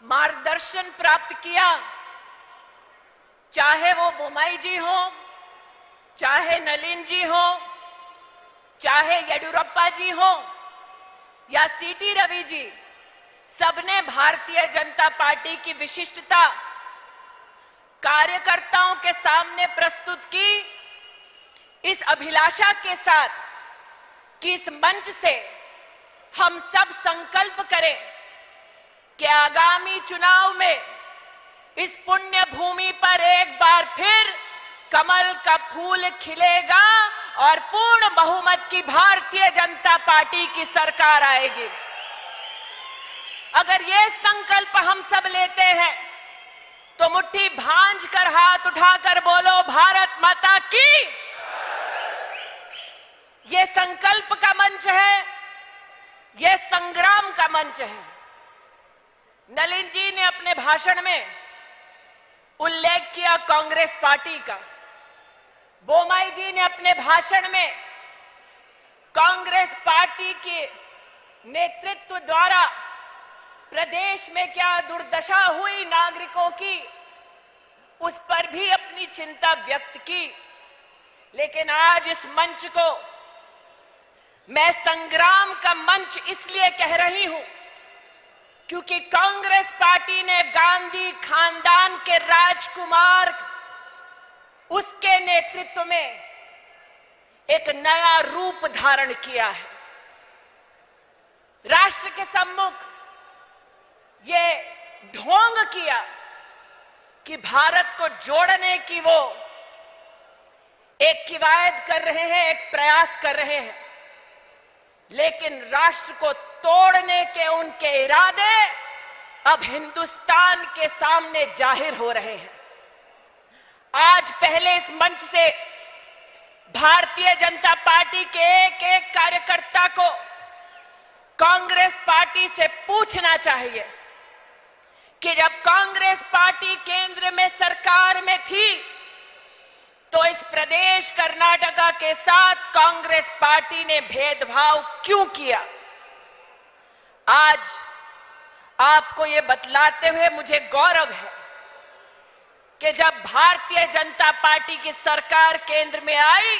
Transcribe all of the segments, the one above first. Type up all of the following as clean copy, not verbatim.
मार्गदर्शन प्राप्त किया, चाहे वो बोम्मई जी हो, चाहे नलिन जी हो, चाहे येडियुरप्पा जी हो या सीटी रवि जी, सबने भारतीय जनता पार्टी की विशिष्टता कार्यकर्ताओं के सामने प्रस्तुत की, इस अभिलाषा के साथ कि इस मंच से हम सब संकल्प करें कि आगामी चुनाव में इस पुण्य भूमि पर एक बार फिर कमल का फूल खिलेगा और पूर्ण बहुमत की भारतीय जनता पार्टी की सरकार आएगी। अगर ये संकल्प हम सब लेते हैं तो मुट्ठी भांज कर हाथ उठाकर बोलो भारत माता की। ये संकल्प का मंच है, ये संग्राम का मंच है। नलिन जी ने अपने भाषण में उल्लेख किया कांग्रेस पार्टी का, बोम्मई जी ने अपने भाषण में कांग्रेस पार्टी के नेतृत्व द्वारा प्रदेश में क्या दुर्दशा हुई नागरिकों की, उस पर भी अपनी चिंता व्यक्त की। लेकिन आज इस मंच को मैं संग्राम का मंच इसलिए कह रही हूं क्योंकि कांग्रेस पार्टी ने गांधी खानदान के राजकुमार उसके नेतृत्व में एक नया रूप धारण किया है। राष्ट्र के सम्मुख ये ढोंग किया कि भारत को जोड़ने की वो एक किवायद कर रहे हैं, एक प्रयास कर रहे हैं, लेकिन राष्ट्र को तोड़ने के उनके इरादे अब हिंदुस्तान के सामने जाहिर हो रहे हैं। आज पहले इस मंच से भारतीय जनता पार्टी के एक एक कार्यकर्ता को कांग्रेस पार्टी से पूछना चाहिए कि जब कांग्रेस पार्टी केंद्र में सरकार में थी तो इस प्रदेश कर्नाटका के साथ कांग्रेस पार्टी ने भेदभाव क्यों किया। आज आपको ये बतलाते हुए मुझे गौरव है कि जब भारतीय जनता पार्टी की सरकार केंद्र में आई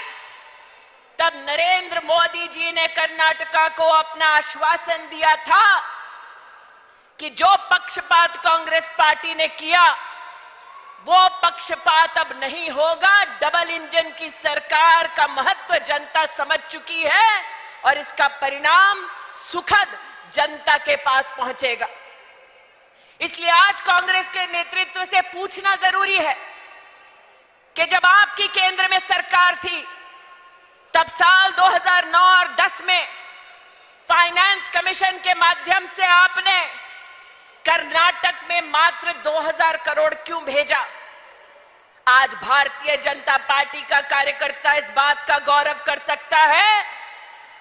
तब नरेंद्र मोदी जी ने कर्नाटका को अपना आश्वासन दिया था कि जो पक्षपात कांग्रेस पार्टी ने किया वो पक्षपात अब नहीं होगा। डबल इंजन की सरकार का महत्व जनता समझ चुकी है और इसका परिणाम सुखद जनता के पास पहुंचेगा। इसलिए आज कांग्रेस के नेतृत्व से पूछना जरूरी है कि जब आपकी केंद्र में सरकार थी तब साल 2009 और 10 में फाइनेंस कमीशन के माध्यम से आपने कर्नाटक में मात्र 2000 करोड़ क्यों भेजा। आज भारतीय जनता पार्टी का कार्यकर्ता इस बात का गौरव कर सकता है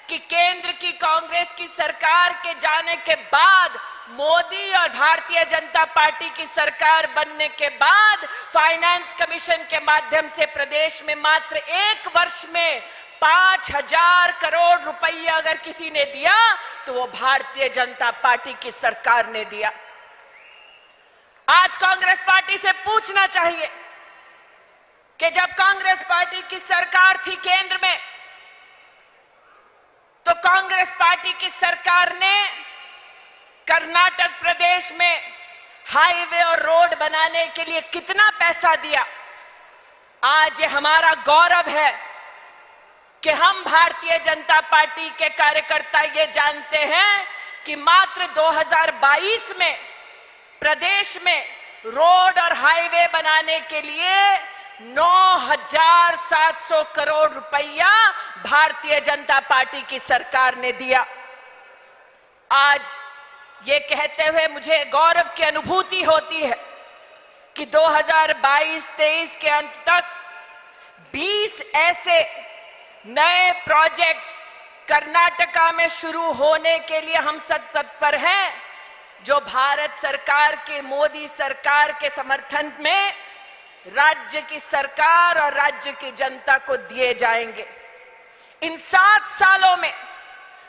कि केंद्र की कांग्रेस की सरकार के जाने के बाद, मोदी और भारतीय जनता पार्टी की सरकार बनने के बाद फाइनेंस कमीशन के माध्यम से प्रदेश में मात्र एक वर्ष में 5000 करोड़ रुपया अगर किसी ने दिया तो वो भारतीय जनता पार्टी की सरकार ने दिया। आज कांग्रेस पार्टी से पूछना चाहिए कि जब कांग्रेस पार्टी की सरकार थी केंद्र में तो कांग्रेस पार्टी की सरकार ने कर्नाटक प्रदेश में हाईवे और रोड बनाने के लिए कितना पैसा दिया। आज ये हमारा गौरव है कि हम भारतीय जनता पार्टी के कार्यकर्ता ये जानते हैं कि मात्र 2022 में प्रदेश में रोड और हाईवे बनाने के लिए 9700 करोड़ रुपया भारतीय जनता पार्टी की सरकार ने दिया। आज ये कहते हुए मुझे गौरव की अनुभूति होती है कि 2022-23 के अंत तक 20 ऐसे नए प्रोजेक्ट्स कर्नाटका में शुरू होने के लिए हम सब तत्पर हैं जो भारत सरकार के, मोदी सरकार के समर्थन में राज्य की सरकार और राज्य की जनता को दिए जाएंगे। इन 7 सालों में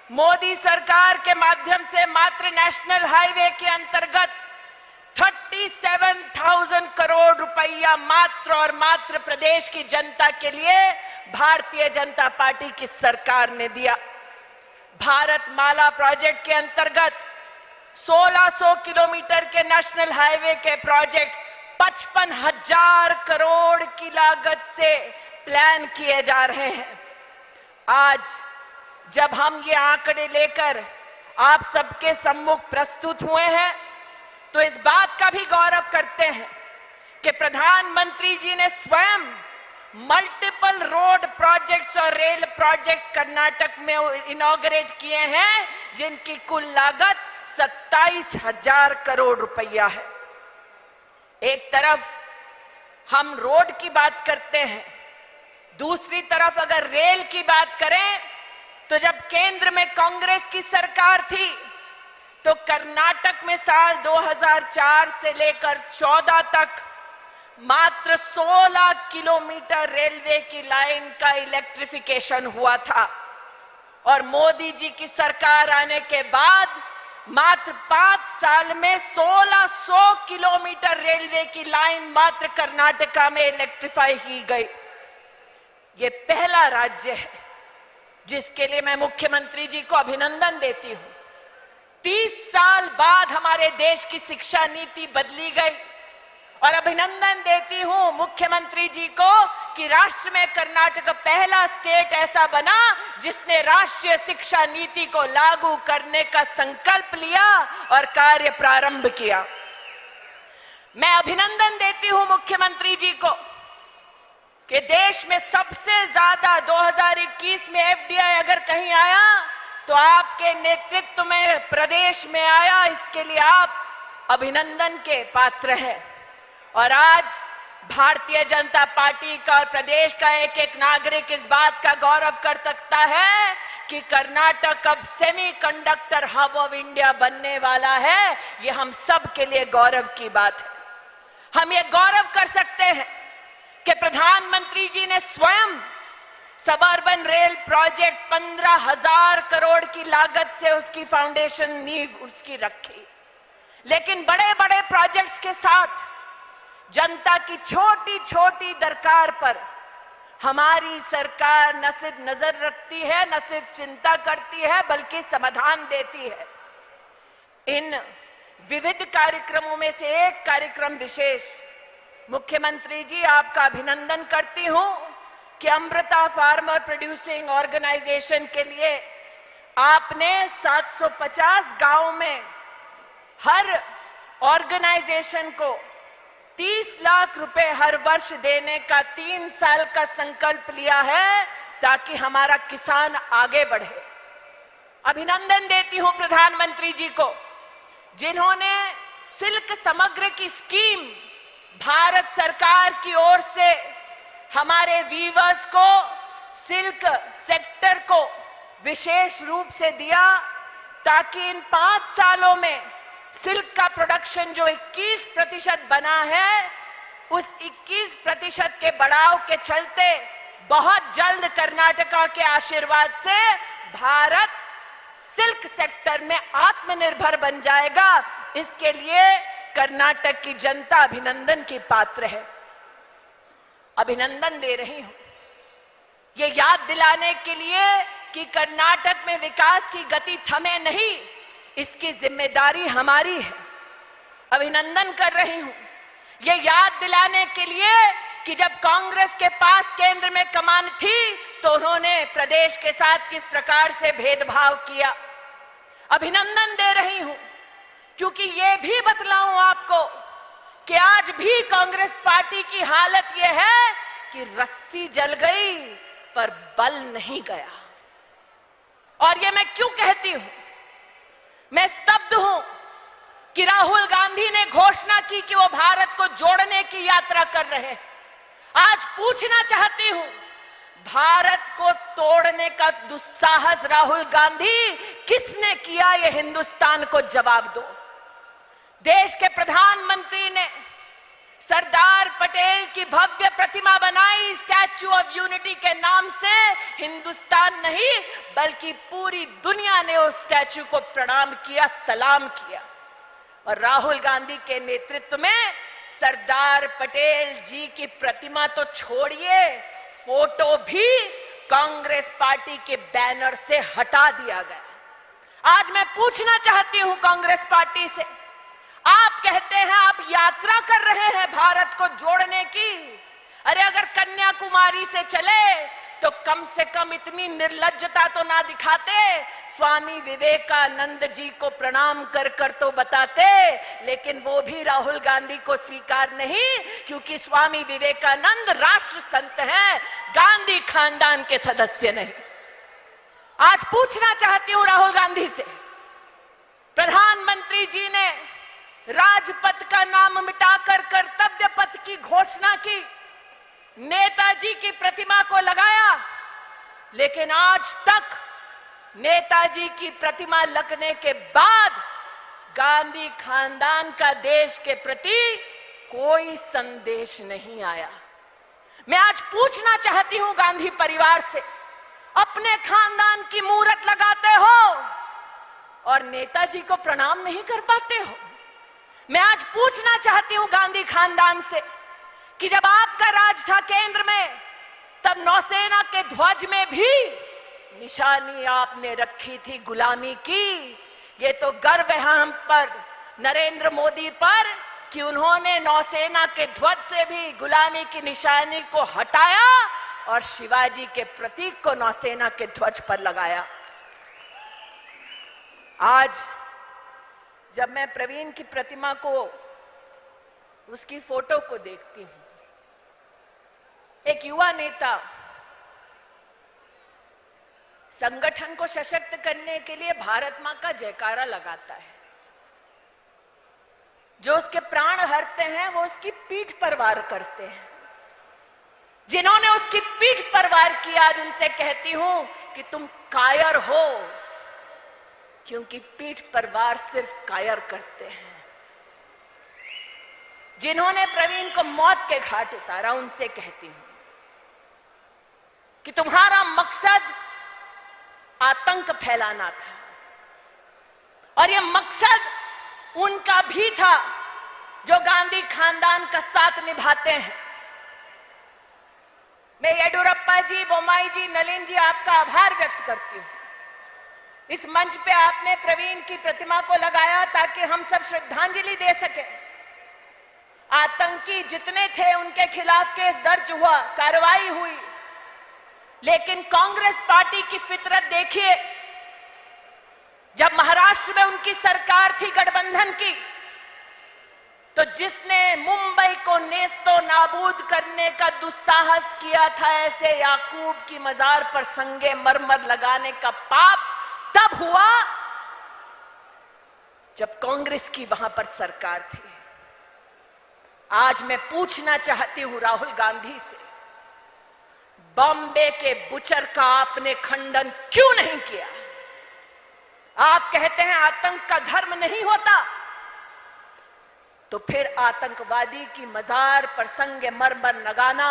मोदी सरकार के माध्यम से मात्र नेशनल हाईवे के अंतर्गत 57,000 करोड़ रुपया मात्र और मात्र प्रदेश की जनता के लिए भारतीय जनता पार्टी की सरकार ने दिया। भारत माला प्रोजेक्ट के अंतर्गत 1600 किलोमीटर के नेशनल हाईवे के प्रोजेक्ट 55,000 करोड़ की लागत से प्लान किए जा रहे हैं। आज जब हम ये आंकड़े लेकर आप सबके सम्मुख प्रस्तुत हुए हैं तो इस बात का भी गौरव करते हैं कि प्रधानमंत्री जी ने स्वयं मल्टीपल रोड प्रोजेक्ट्स और रेल प्रोजेक्ट्स कर्नाटक में इनॉग्रेट किए हैं, जिनकी कुल लागत 27,000 करोड़ रुपया है। एक तरफ हम रोड की बात करते हैं, दूसरी तरफ अगर रेल की बात करें तो जब केंद्र में कांग्रेस की सरकार थी तो कर्नाटक में साल 2004 से लेकर 14 तक मात्र 16 किलोमीटर रेलवे की लाइन का इलेक्ट्रिफिकेशन हुआ था और मोदी जी की सरकार आने के बाद मात्र 5 साल में 1600 किलोमीटर रेलवे की लाइन मात्र कर्नाटका में इलेक्ट्रीफाई की गई। ये पहला राज्य है जिसके लिए मैं मुख्यमंत्री जी को अभिनंदन देती हूं। 30 साल बाद हमारे देश की शिक्षा नीति बदली गई और अभिनंदन देती हूं मुख्यमंत्री जी को कि राष्ट्र में कर्नाटक पहला स्टेट ऐसा बना जिसने राष्ट्रीय शिक्षा नीति को लागू करने का संकल्प लिया और कार्य प्रारंभ किया। मैं अभिनंदन देती हूं मुख्यमंत्री जी को कि देश में सबसे ज्यादा 2021 में एफडीआई अगर कहीं आया तो आपके नेतृत्व में प्रदेश में आया। इसके लिए आप अभिनंदन के पात्र हैं और आज भारतीय जनता पार्टी का और प्रदेश का एक एक नागरिक इस बात का गौरव कर सकता है कि कर्नाटक अब सेमीकंडक्टर हब ऑफ इंडिया बनने वाला है। ये हम सब के लिए गौरव की बात है। हम ये गौरव कर सकते हैं कि प्रधानमंत्री जी ने स्वयं सबअर्बन रेल प्रोजेक्ट 15,000 करोड़ की लागत से उसकी फाउंडेशन नींव उसकी रखी, लेकिन बड़े बड़े प्रोजेक्ट्स के साथ जनता की छोटी छोटी दरकार पर हमारी सरकार न सिर्फ नजर रखती है, न सिर्फ चिंता करती है, बल्कि समाधान देती है। इन विविध कार्यक्रमों में से एक कार्यक्रम विशेष मुख्यमंत्री जी आपका अभिनंदन करती हूं कि अमृता फार्मर प्रोड्यूसिंग ऑर्गेनाइजेशन के लिए आपने 750 गांव में हर ऑर्गेनाइजेशन को 30 लाख रुपए हर वर्ष देने का 3 साल का संकल्प लिया है ताकि हमारा किसान आगे बढ़े। अभिनंदन देती हूं प्रधानमंत्री जी को जिन्होंने सिल्क समग्र की स्कीम भारत सरकार की ओर से हमारे वीवर्स को सिल्क सेक्टर को विशेष रूप से दिया ताकि इन 5 सालों में सिल्क का प्रोडक्शन जो 21% बना है, उस 21% के बढ़ाव के चलते बहुत जल्द कर्नाटका के आशीर्वाद से भारत सिल्क सेक्टर में आत्मनिर्भर बन जाएगा। इसके लिए कर्नाटक की जनता अभिनंदन की पात्र है। अभिनंदन दे रही हूं ये याद दिलाने के लिए कि कर्नाटक में विकास की गति थमे नहीं, इसकी जिम्मेदारी हमारी है। अभिनंदन कर रही हूं ये याद दिलाने के लिए कि जब कांग्रेस के पास केंद्र में कमान थी तो उन्होंने प्रदेश के साथ किस प्रकार से भेदभाव किया। अभिनंदन दे रही हूं क्योंकि ये भी बतलाऊं आपको कि आज भी कांग्रेस पार्टी की हालत यह है कि रस्सी जल गई पर बल नहीं गया। और ये मैं क्यों कहती हूं? मैं स्तब्ध हूं कि राहुल गांधी ने घोषणा की कि वो भारत को जोड़ने की यात्रा कर रहे हैं। आज पूछना चाहती हूं, भारत को तोड़ने का दुस्साहस राहुल गांधी किसने किया? ये हिंदुस्तान को जवाब दो। देश के प्रधानमंत्री ने सरदार पटेल की भव्य प्रतिमा बनाई, स्टैच्यू ऑफ यूनिटी के नाम से। हिंदुस्तान नहीं बल्कि पूरी दुनिया ने उस स्टैच्यू को प्रणाम किया, सलाम किया। और राहुल गांधी के नेतृत्व में सरदार पटेल जी की प्रतिमा तो छोड़िए, फोटो भी कांग्रेस पार्टी के बैनर से हटा दिया गया। आज मैं पूछना चाहती हूं कांग्रेस पार्टी से, आप कहते हैं आप यात्रा कर रहे हैं भारत को जोड़ने की। अरे अगर कन्याकुमारी से चले तो कम से कम इतनी निर्लज्जता तो ना दिखाते, स्वामी विवेकानंद जी को प्रणाम कर कर तो बताते। लेकिन वो भी राहुल गांधी को स्वीकार नहीं, क्योंकि स्वामी विवेकानंद राष्ट्र संत हैं, गांधी खानदान के सदस्य नहीं। आज पूछना चाहती हूं राहुल गांधी से, प्रधानमंत्री जी ने राजपथ का नाम मिटाकर कर्तव्य पथ की घोषणा की, नेताजी की प्रतिमा को लगाया, लेकिन आज तक नेताजी की प्रतिमा लगने के बाद गांधी खानदान का देश के प्रति कोई संदेश नहीं आया। मैं आज पूछना चाहती हूं गांधी परिवार से, अपने खानदान की मूरत लगाते हो और नेताजी को प्रणाम नहीं कर पाते हो। मैं आज पूछना चाहती हूं गांधी खानदान से कि जब आपका राज था केंद्र में, तब नौसेना के ध्वज में भी निशानी आपने रखी थी गुलामी की। ये तो गर्व है हम पर, नरेंद्र मोदी पर, कि उन्होंने नौसेना के ध्वज से भी गुलामी की निशानी को हटाया और शिवाजी के प्रतीक को नौसेना के ध्वज पर लगाया। आज जब मैं प्रवीण की प्रतिमा को, उसकी फोटो को देखती हूं, एक युवा नेता संगठन को सशक्त करने के लिए भारत मां का जयकारा लगाता है। जो उसके प्राण हरते हैं वो उसकी पीठ पर वार करते हैं। जिन्होंने उसकी पीठ पर वार किया, आज उनसे कहती हूं कि तुम कायर हो, क्योंकि पीठ पर वार सिर्फ कायर करते हैं। जिन्होंने प्रवीण को मौत के घाट उतारा, उनसे कहती हूं कि तुम्हारा मकसद आतंक फैलाना था, और यह मकसद उनका भी था जो गांधी खानदान का साथ निभाते हैं। मैं येडियुरप्पा जी, बोम्मई जी, नलिन जी, आपका आभार व्यक्त करती हूं। इस मंच पे आपने प्रवीण की प्रतिमा को लगाया ताकि हम सब श्रद्धांजलि दे सके। आतंकी जितने थे उनके खिलाफ केस दर्ज हुआ, कार्रवाई हुई, लेकिन कांग्रेस पार्टी की फितरत देखिए। जब महाराष्ट्र में उनकी सरकार थी गठबंधन की, तो जिसने मुंबई को नेस्तो नाबूद करने का दुस्साहस किया था, ऐसे याकूब की मजार पर संगे मरमर लगाने का पाप तब हुआ जब कांग्रेस की वहां पर सरकार थी। आज मैं पूछना चाहती हूं राहुल गांधी से, बॉम्बे के बुचर का आपने खंडन क्यों नहीं किया? आप कहते हैं आतंक का धर्म नहीं होता, तो फिर आतंकवादी की मजार पर संगे मरमर लगाना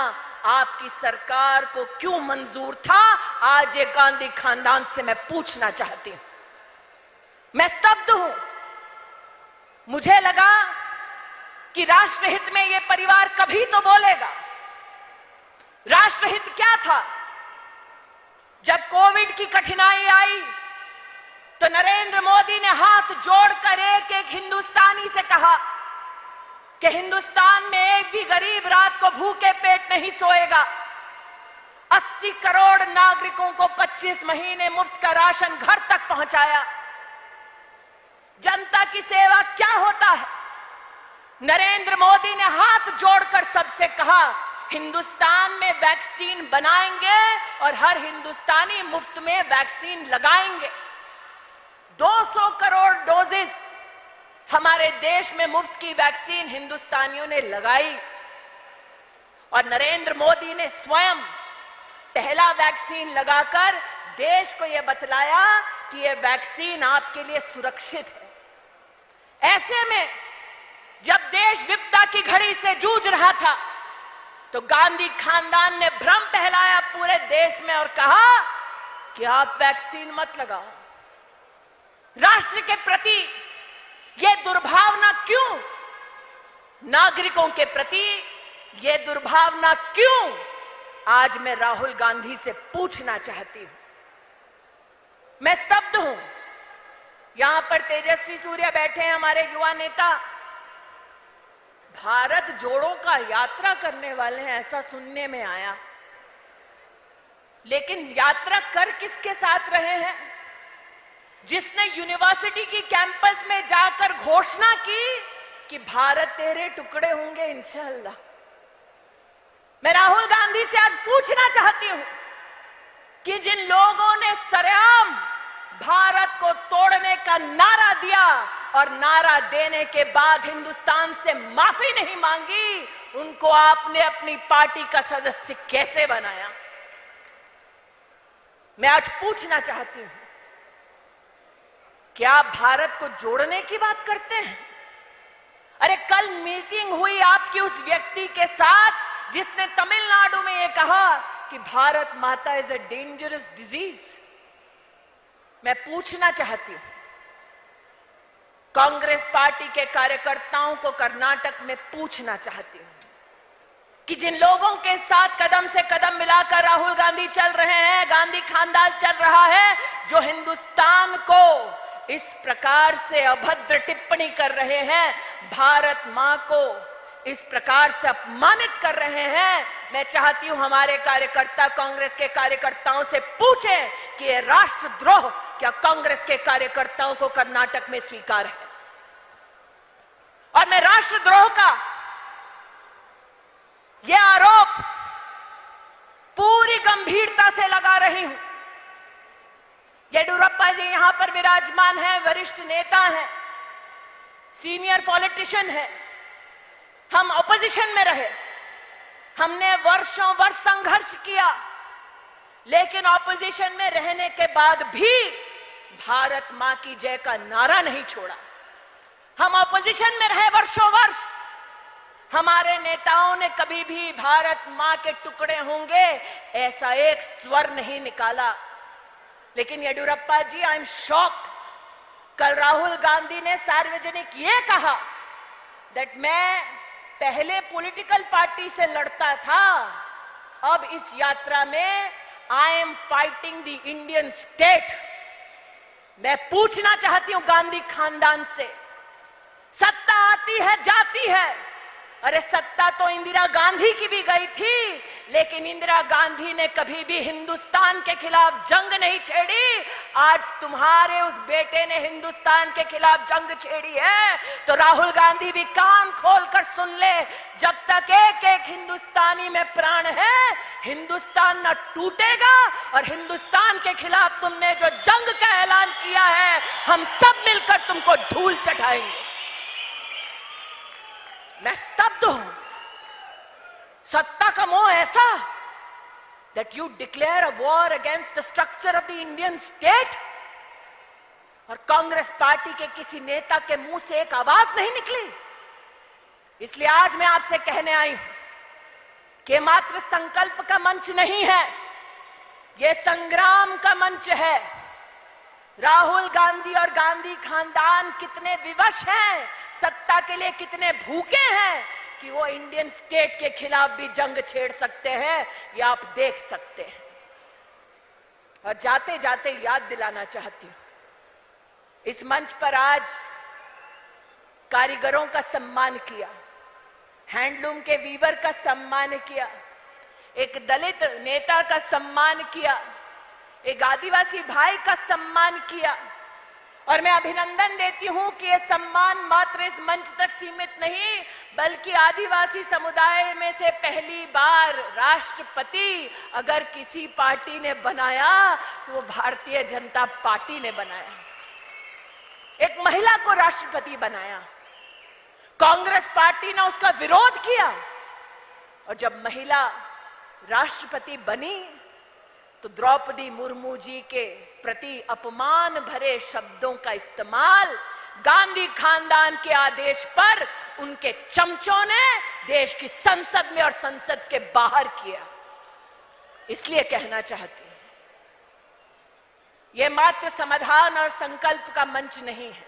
आपकी सरकार को क्यों मंजूर था? आज ये गांधी खानदान से मैं पूछना चाहती हूं। मैं स्तब्ध हूं। मुझे लगा कि राष्ट्रहित में ये परिवार कभी तो बोलेगा। राष्ट्रहित क्या था? जब कोविड की कठिनाई आई तो नरेंद्र मोदी ने हाथ जोड़कर एक एक हिंदुस्तानी से कहा कि हिंदुस्तान में एक भी गरीब रात को भूखे पेट नहीं सोएगा। 80 करोड़ नागरिकों को 25 महीने मुफ्त का राशन घर तक पहुंचाया। जनता की सेवा क्या होता है? नरेंद्र मोदी ने हाथ जोड़कर सबसे कहा, हिंदुस्तान में वैक्सीन बनाएंगे और हर हिंदुस्तानी मुफ्त में वैक्सीन लगाएंगे। 200 करोड़ डोजेस हमारे देश में मुफ्त की वैक्सीन हिंदुस्तानियों ने लगाई, और नरेंद्र मोदी ने स्वयं पहला वैक्सीन लगाकर देश को यह बतलाया कि यह वैक्सीन आपके लिए सुरक्षित है। ऐसे में जब देश विपदा की घड़ी से जूझ रहा था, तो गांधी खानदान ने भ्रम फैलाया पूरे देश में और कहा कि आप वैक्सीन मत लगाओ। राष्ट्र के प्रति ये दुर्भावना क्यों नागरिकों के प्रति, ये दुर्भावना क्यों? आज मैं राहुल गांधी से पूछना चाहती हूं। मैं स्तब्ध हूं। यहां पर तेजस्वी सूर्या बैठे हैं, हमारे युवा नेता। भारत जोड़ो का यात्रा करने वाले हैं, ऐसा सुनने में आया। लेकिन यात्रा कर किसके साथ रहे हैं? जिसने यूनिवर्सिटी की कैंपस में जाकर घोषणा की कि भारत तेरे टुकड़े होंगे इंशाअल्लाह। मैं राहुल गांधी से आज पूछना चाहती हूं कि जिन लोगों ने सरेआम भारत को तोड़ने का नारा दिया और नारा देने के बाद हिंदुस्तान से माफी नहीं मांगी, उनको आपने अपनी पार्टी का सदस्य कैसे बनाया? मैं आज पूछना चाहती हूं, क्या आप भारत को जोड़ने की बात करते हैं? अरे कल मीटिंग हुई आपकी उस व्यक्ति के साथ जिसने तमिलनाडु में यह कहा कि भारत माता इज अ डेंजरस डिजीज। मैं पूछना चाहती हूं, कांग्रेस पार्टी के कार्यकर्ताओं को कर्नाटक में पूछना चाहती हूं कि जिन लोगों के साथ कदम से कदम मिलाकर राहुल गांधी चल रहे हैं, गांधी खानदान चल रहा है, जो हिंदुस्तान को इस प्रकार से अभद्र टिप्पणी कर रहे हैं, भारत मां को इस प्रकार से अपमानित कर रहे हैं, मैं चाहती हूं हमारे कार्यकर्ता कांग्रेस के कार्यकर्ताओं से पूछें कि यह राष्ट्रद्रोह क्या कांग्रेस के कार्यकर्ताओं को कर्नाटक में स्वीकार है? और मैं राष्ट्रद्रोह का यह आरोप पूरी गंभीरता से लगा रही हूं। येडियुरप्पा जी यहां पर विराजमान हैं, वरिष्ठ नेता हैं, सीनियर पॉलिटिशियन हैं। हम ऑपोजिशन में रहे, हमने वर्षों वर्ष संघर्ष किया, लेकिन ऑपोजिशन में रहने के बाद भी भारत मां की जय का नारा नहीं छोड़ा। हम ऑपोजिशन में रहे वर्षों वर्ष, हमारे नेताओं ने कभी भी भारत मां के टुकड़े होंगे ऐसा एक स्वर नहीं निकाला। लेकिन येडियुरप्पा जी, आई एम शॉक्ड, कल राहुल गांधी ने सार्वजनिक ये कहा दैट मैं पहले पॉलिटिकल पार्टी से लड़ता था, अब इस यात्रा में I am fighting the Indian state. मैं पूछना चाहती हूं गांधी खानदान से, सत्ता आती है जाती है, अरे सत्ता तो इंदिरा गांधी की भी गई थी, लेकिन इंदिरा गांधी ने कभी भी हिंदुस्तान के खिलाफ जंग नहीं छेड़ी। आज तुम्हारे उस बेटे ने हिंदुस्तान के खिलाफ जंग छेड़ी है, तो राहुल गांधी भी कान खोलकर सुन ले, जब तक एक एक हिंदुस्तानी में प्राण है, हिंदुस्तान न टूटेगा। और हिंदुस्तान के खिलाफ तुमने जो जंग का ऐलान किया है, हम सब मिलकर तुमको धूल चढ़ाएंगे। मैं स्तब्ध हूं। सत्ता का मोह ऐसा that you declare a war against the structure of the Indian state, और कांग्रेस पार्टी के किसी नेता के मुंह से एक आवाज नहीं निकली। इसलिए आज मैं आपसे कहने आई हूं कि मात्र संकल्प का मंच नहीं है, यह संग्राम का मंच है। राहुल गांधी और गांधी खानदान कितने विवश हैं, सत्ता के लिए कितने भूखे हैं कि वो इंडियन स्टेट के खिलाफ भी जंग छेड़ सकते हैं, ये आप देख सकते हैं। और जाते जाते याद दिलाना चाहती हूं, इस मंच पर आज कारीगरों का सम्मान किया, हैंडलूम के वीवर का सम्मान किया, एक दलित नेता का सम्मान किया, एक आदिवासी भाई का सम्मान किया। और मैं अभिनंदन देती हूं कि यह सम्मान मात्र इस मंच तक सीमित नहीं, बल्कि आदिवासी समुदाय में से पहली बार राष्ट्रपति अगर किसी पार्टी ने बनाया तो वो भारतीय जनता पार्टी ने बनाया। एक महिला को राष्ट्रपति बनाया, कांग्रेस पार्टी ने उसका विरोध किया, और जब महिला राष्ट्रपति बनी तो द्रौपदी मुर्मू जी के प्रति अपमान भरे शब्दों का इस्तेमाल गांधी खानदान के आदेश पर उनके चमचों ने देश की संसद में और संसद के बाहर किया। इसलिए कहना चाहती हूं, यह मात्र समाधान और संकल्प का मंच नहीं है,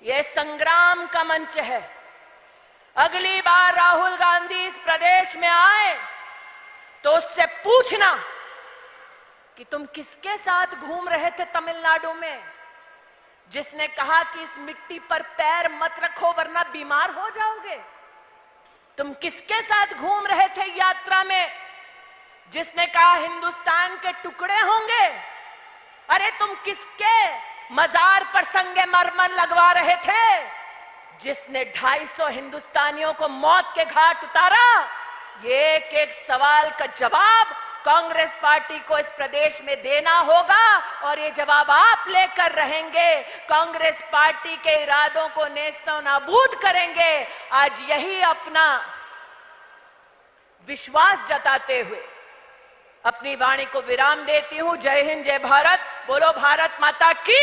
ये संग्राम का मंच है। अगली बार राहुल गांधी इस प्रदेश में आए तो उससे पूछना कि तुम किसके साथ घूम रहे थे तमिलनाडु में, जिसने कहा कि इस मिट्टी पर पैर मत रखो वरना बीमार हो जाओगे। तुम किसके साथ घूम रहे थे यात्रा में, जिसने कहा हिंदुस्तान के टुकड़े होंगे। अरे तुम किसके मजार पर संगे मरमर लगवा रहे थे, जिसने 250 हिंदुस्तानियों को मौत के घाट उतारा। ये एक एक सवाल का जवाब कांग्रेस पार्टी को इस प्रदेश में देना होगा और ये जवाब आप लेकर रहेंगे। कांग्रेस पार्टी के इरादों को नेस्तो नाबूद करेंगे। आज यही अपना विश्वास जताते हुए अपनी वाणी को विराम देती हूं। जय हिंद, जय भारत। बोलो भारत माता की।